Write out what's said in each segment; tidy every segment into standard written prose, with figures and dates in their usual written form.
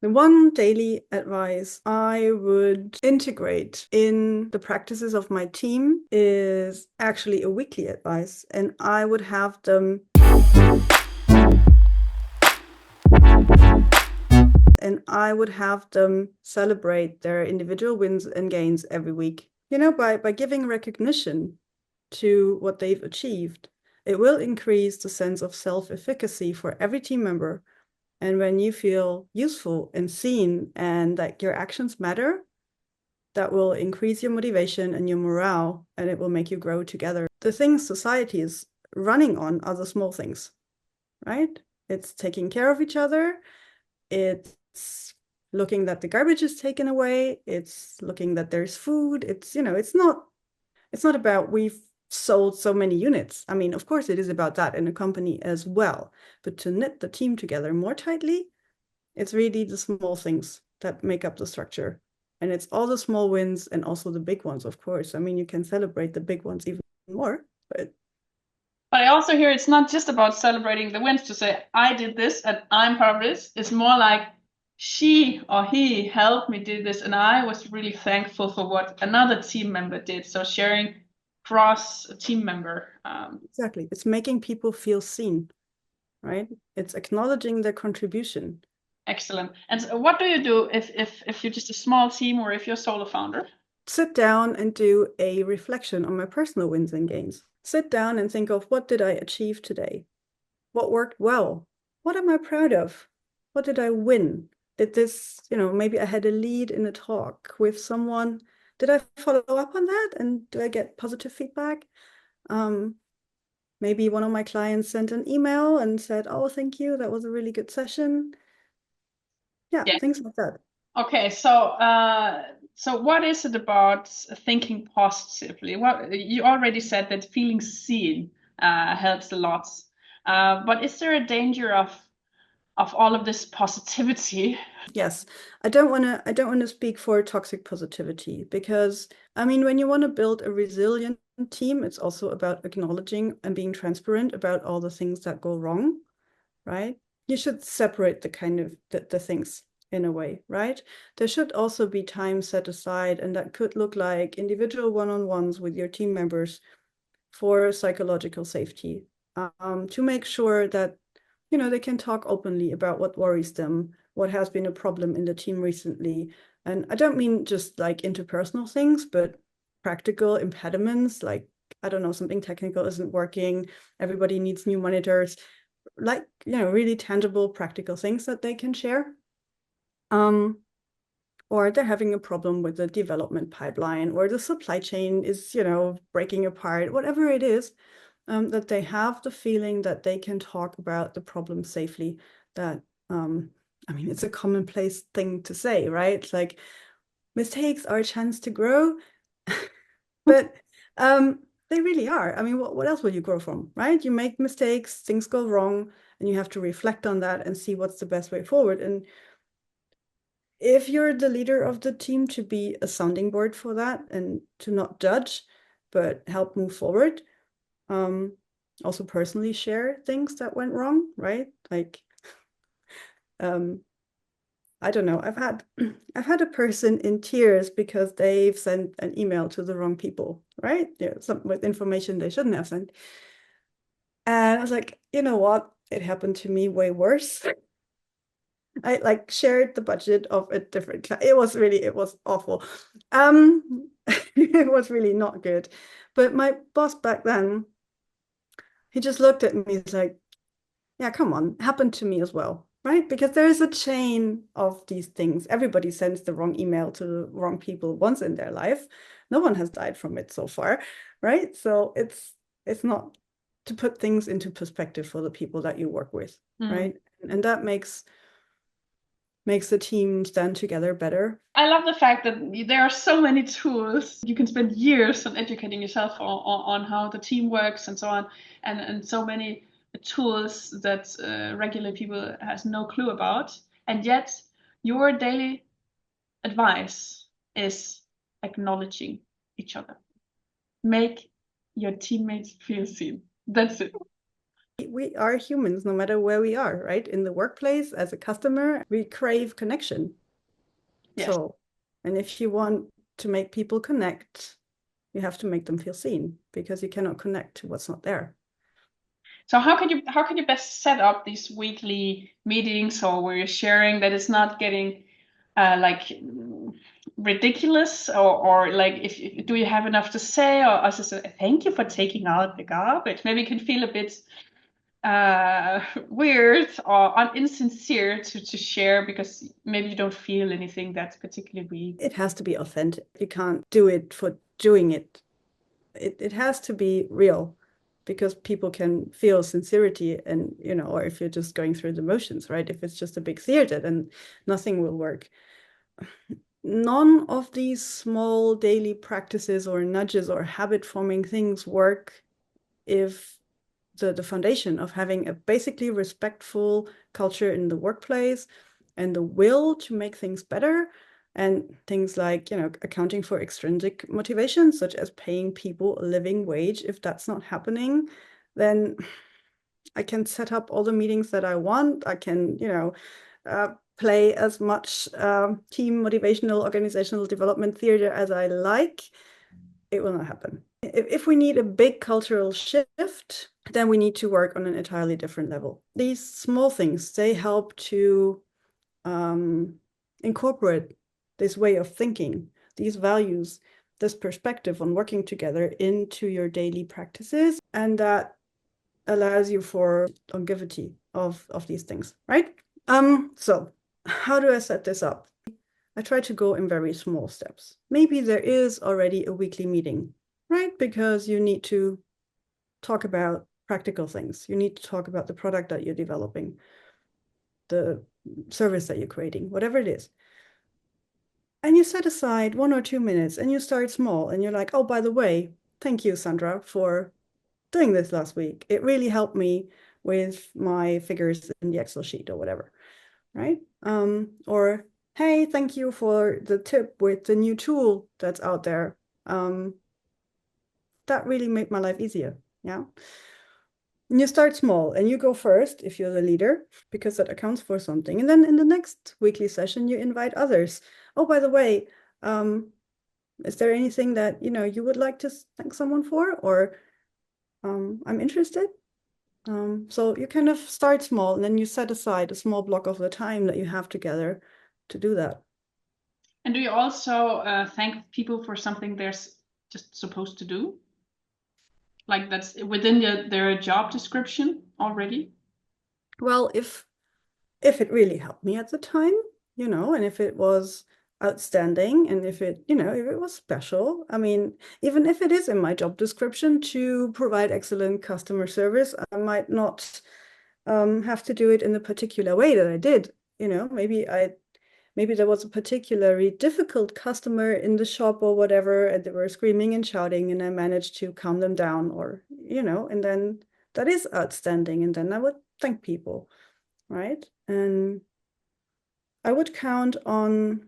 The one daily advice I would integrate in the practices of my team is actually a weekly advice, and I would have them celebrate their individual wins and gains every week. By giving recognition to what they've achieved, it will increase the sense of self-efficacy for every team member. And when you feel useful and seen and that your actions matter, that will increase your motivation and your morale, and it will make you grow together. The things society is running on are the small things, right? It's taking care of each other. It's looking that the garbage is taken away. It's looking that there's food. It's not about we've sold so many units. I mean, of course, it is about that in a company as well. But to knit the team together more tightly, it's really the small things that make up the structure. And it's all the small wins and also the big ones, of course. I mean, you can celebrate the big ones even more, but But I also hear it's not just about celebrating the wins to say, I did this and I'm part of this. It's more like she or he helped me do this and I was really thankful for what another team member did. So sharing cross a team member. exactly. It's making people feel seen, right? It's acknowledging their contribution. Excellent. And so what do you do if you're just a small team or if you're a solo founder? Sit down and do a reflection on my personal wins and gains. Sit down and think of, what did I achieve today? What worked well? What am I proud of? What did I win? Did this, maybe I had a lead in a talk with someone. Did I follow up on that? And do I get positive feedback? Um, Maybe one of my clients sent an email and said, oh, thank you. That was a really good session. Yeah, Yeah. things like that. Okay, so what is it about thinking positively? Well, you already said that feeling seen helps a lot. But is there a danger of all of this positivity? Yes, I don't want to speak for toxic positivity because I mean when you want to build a resilient team, it's also about acknowledging and being transparent about all the things that go wrong, right? You should separate the kind of the things in a way, right? There should also be time set aside, and that could look like individual one-on-ones with your team members for psychological safety, to make sure that they can talk openly about what worries them, what has been a problem in the team recently. And I don't mean just like interpersonal things, but practical impediments, like, I don't know, something technical isn't working, everybody needs new monitors, like, really tangible, practical things that they can share. Um, or they're having a problem with the development pipeline, or the supply chain is, breaking apart, whatever it is, that they have the feeling that they can talk about the problem safely. That, I mean, it's a commonplace thing to say, right? Like, mistakes are a chance to grow, but they really are. I mean, what else will you grow from, right? You make mistakes, things go wrong, and you have to reflect on that and see what's the best way forward. And if you're the leader of the team, to be a sounding board for that and to not judge, but help move forward. Um, Also personally share things that went wrong, right? Like, um, I don't know. I've had a person in tears because they've sent an email to the wrong people, right? Yeah, some with information they shouldn't have sent. And I was like, you know what? It happened to me way worse. I like shared the budget of a different class. It was awful. It was really not good. But my boss back then, he just looked at me. He's like, yeah, come on, happened to me as well, right? Because there is a chain of these things. Everybody sends the wrong email to the wrong people once in their life. No one has died from it so far, right? So it's not, to put things into perspective for the people that you work with, Mm. right? And that makes the team stand together better. I love the fact that there are so many tools. You can spend years on educating yourself on how the team works and so on, and so many tools that regular people has no clue about. And yet, your daily advice is acknowledging each other. Make your teammates feel seen. That's it. we are humans no matter where we are, right? In the workplace, as a customer, we crave connection. Yes. So, and if you want to make people connect, you have to make them feel seen because you cannot connect to what's not there. So how can you best set up these weekly meetings or where you're sharing that it's not getting like ridiculous or like if do you have enough to say or also say thank you for taking out the garbage? Maybe it can feel a bit weird or insincere to share because maybe you don't feel anything that's particularly. It has to be authentic. You can't do it for doing it. It has to be real because people can feel sincerity and, or if you're just going through the motions, right? If it's just a big theater, then nothing will work. None of these small daily practices or nudges or habit forming things work if the foundation of having a basically respectful culture in the workplace and the will to make things better and things like, accounting for extrinsic motivations, such as paying people a living wage. If that's not happening, then I can set up all the meetings that I want. I can, play as much team motivational organizational development theater as I like. It will not happen. If we need a big cultural shift, then we need to work on an entirely different level. These small things, they help to incorporate this way of thinking, these values, this perspective on working together into your daily practices. And that allows you for longevity of these things, right? So how do I set this up? I try to go in very small steps. Maybe there is already a weekly meeting, right? Because you need to talk about practical things. You need to talk about the product that you're developing, the service that you're creating, whatever it is. And you set aside 1 or 2 minutes and you start small and you're like, oh, by the way, thank you, Sandra, for doing this last week. It really helped me with my figures in the Excel sheet or whatever, right? Or, hey, thank you for the tip with the new tool that's out there. That really made my life easier, yeah? And you start small and you go first if you're the leader, because that accounts for something. And then in the next weekly session, you invite others. Oh, by the way, is there anything that, you would like to thank someone for? Or I'm interested. So you kind of start small and then you set aside a small block of the time that you have together to do that. And do you also thank people for something they're just supposed to do? Like that's within their job description already? Well, if it really helped me at the time, and if it was outstanding and if it, if it was special, I mean, even if it is in my job description to provide excellent customer service, I might not have to do it in the particular way that I did. Maybe there was a particularly difficult customer in the shop or whatever, and they were screaming and shouting, and I managed to calm them down, or, and then that is outstanding. And then I would thank people, right? And I would count on,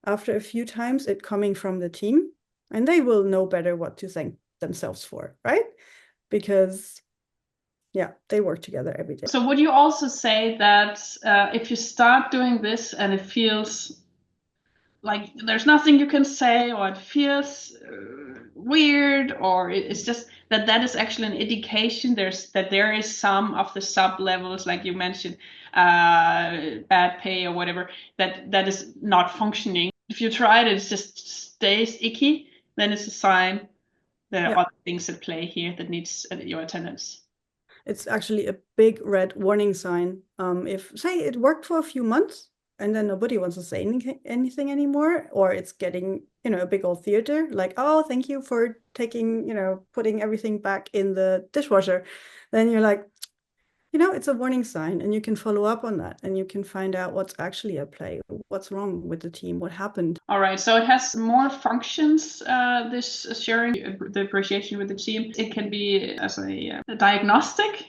after a few times, it coming from the team, and they will know better what to thank themselves for, right? Because yeah, they work together every day. So would you also say that if you start doing this and it feels like there's nothing you can say or it feels weird or it's just that is actually an indication there is some of the sub levels like you mentioned bad pay or whatever that is not functioning. If you try it, it just stays icky, then it's a sign there are Yeah. other things at play here that needs your attendance. It's actually a big red warning sign. If, say, it worked for a few months and then nobody wants to say anything anymore, or it's getting, a big old theater, like, oh, thank you for taking, putting everything back in the dishwasher, then you're like, it's a warning sign, and you can follow up on that and you can find out what's actually at play, what's wrong with the team, what happened. All right, so it has more functions, this sharing the appreciation with the team. It can be as a diagnostic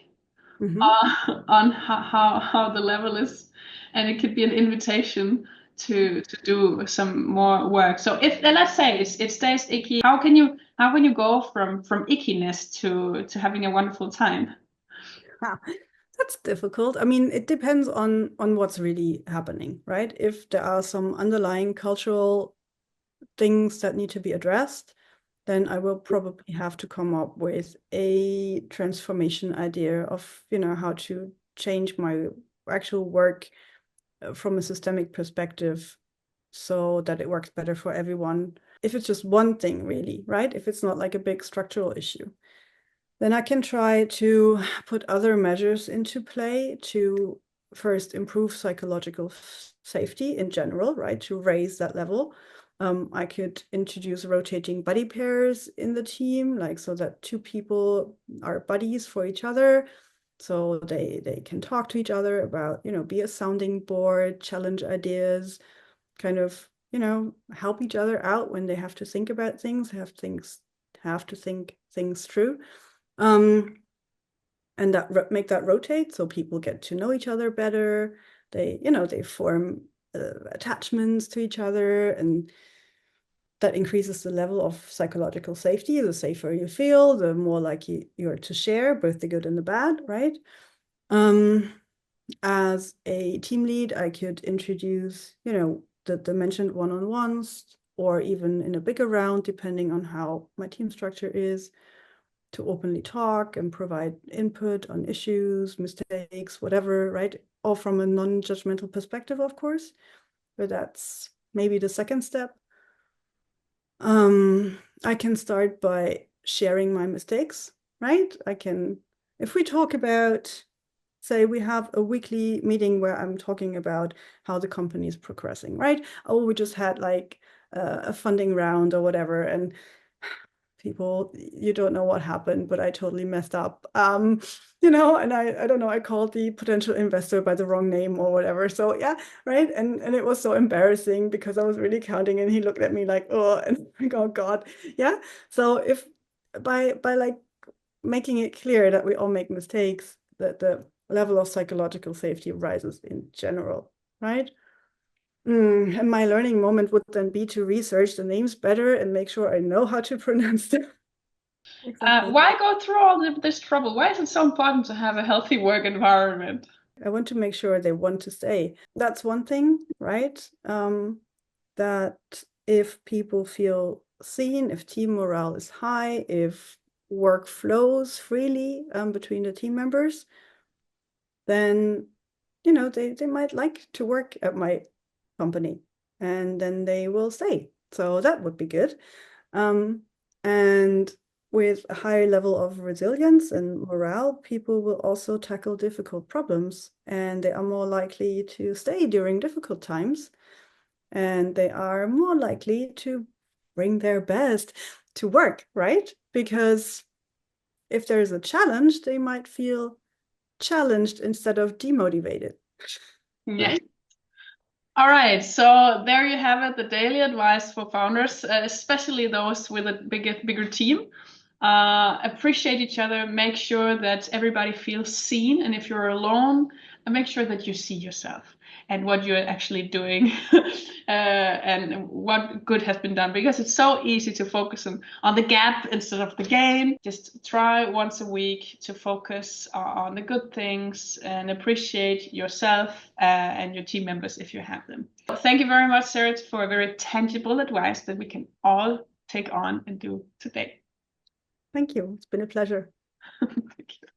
on how the level is, and it could be an invitation to do some more work. So if let's say it stays icky, how can you go from ickiness to having a wonderful time? That's difficult. I mean, it depends on what's really happening, right? If there are some underlying cultural things that need to be addressed, then I will probably have to come up with a transformation idea of, how to change my actual work from a systemic perspective so that it works better for everyone. If it's just one thing, really, right? If it's not like a big structural issue, then I can try to put other measures into play to first improve psychological safety in general, right? To raise that level. I could introduce rotating buddy pairs in the team, like so that two people are buddies for each other. So they can talk to each other about, be a sounding board, challenge ideas, kind of, help each other out when they have to think about things, have to think things through. And that make that rotate so people get to know each other better. They form attachments to each other, and that increases the level of psychological safety. The safer you feel, the more likely you're to share both the good and the bad, right? As a team lead, I could introduce, the mentioned one-on-ones, or even in a bigger round, depending on how my team structure is, to openly talk and provide input on issues, mistakes, whatever, right? All from a non-judgmental perspective, of course, but that's maybe the second step. I can start by sharing my mistakes, right? If we talk about, say we have a weekly meeting where I'm talking about how the company is progressing, right? Oh, we just had like a funding round or whatever, and people, you don't know what happened, but I totally messed up. And I don't know, I called the potential investor by the wrong name or whatever. So yeah, right. And it was so embarrassing because I was really counting and he looked at me like, oh, and like, oh God. Yeah. So if by like making it clear that we all make mistakes, that the level of psychological safety rises in general, right? And my learning moment would then be to research the names better and make sure I know how to pronounce them. Exactly. Why go through this trouble? Why is it so important to have a healthy work environment? I want to make sure they want to stay. That's one thing, right? That if people feel seen, if team morale is high, if work flows freely between the team members, then they might like to work at my company, and then they will stay. So that would be good. And with a higher level of resilience and morale, people will also tackle difficult problems, and they are more likely to stay during difficult times, and they are more likely to bring their best to work, right? Because if there's a challenge, they might feel challenged instead of demotivated, Yeah. right? All right, so there you have it, the daily advice for founders, especially those with a bigger team. Appreciate each other, make sure that everybody feels seen, and if you're alone, make sure that you see yourself and what you're actually doing and what good has been done, because it's so easy to focus on the gap instead of the gain. Just try once a week to focus on the good things and appreciate yourself and your team members if you have them. Thank you very much, Sarah, for a very tangible advice that we can all take on and do today. Thank you. It's been a pleasure. Thank you.